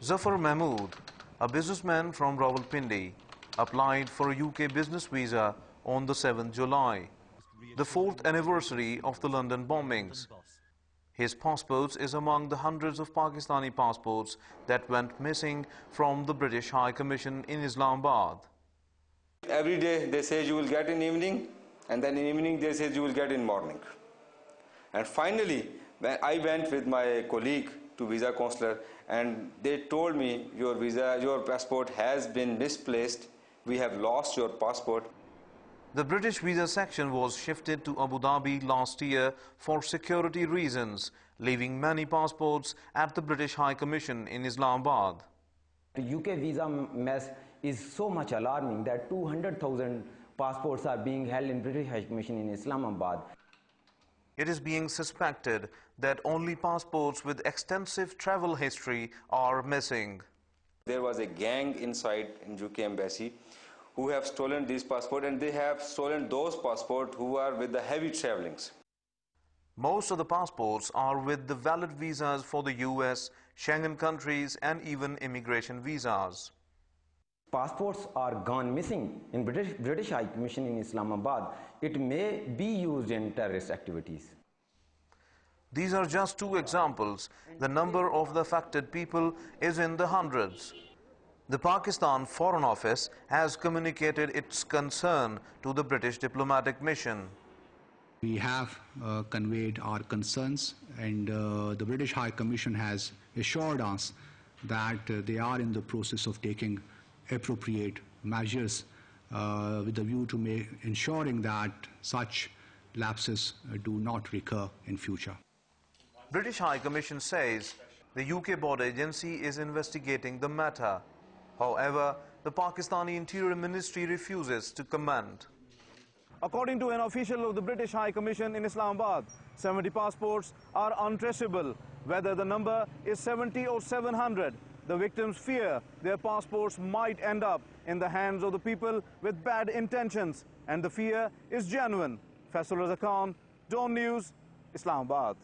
Zafar Mahmood, a businessman from Rawalpindi, applied for a UK business visa on the 7th July, the 4th anniversary of the London bombings. His passport is among the hundreds of Pakistani passports that went missing from the British High Commission in Islamabad. Every day they say you will get in evening, and then in evening they say you will get in morning. And finally, when I went with my colleague to visa consular, and they told me your passport has been misplaced. We have lost your passport. The British visa section was shifted to Abu Dhabi last year for security reasons, leaving many passports at the British High Commission in Islamabad. The UK visa mess is so much alarming that 200,000 passports are being held in British High Commission in Islamabad. It is being suspected that only passports with extensive travel history are missing. There was a gang inside in UK embassy who have stolen these passports, and they have stolen those passports who are with the heavy travelings. Most of the passports are with the valid visas for the US, Schengen countries and even immigration visas. Passports are gone missing in British High Commission in Islamabad. It may be used in terrorist activities. These are just two examples. The number of the affected people is in the hundreds. The Pakistan Foreign Office has communicated its concern to the British diplomatic mission. We have conveyed our concerns, and the British High Commission has assured us that they are in the process of taking appropriate measures with a view to ensuring that such lapses do not recur in future. British High Commission says the UK border agency is investigating the matter. However, the Pakistani Interior Ministry refuses to comment. According to an official of the British High Commission in Islamabad, 70 passports are untraceable. Whether the number is 70 or 700, the victims fear their passports might end up in the hands of the people with bad intentions, and the fear is genuine. Faisal Raza Khan, DawnNews, Islamabad.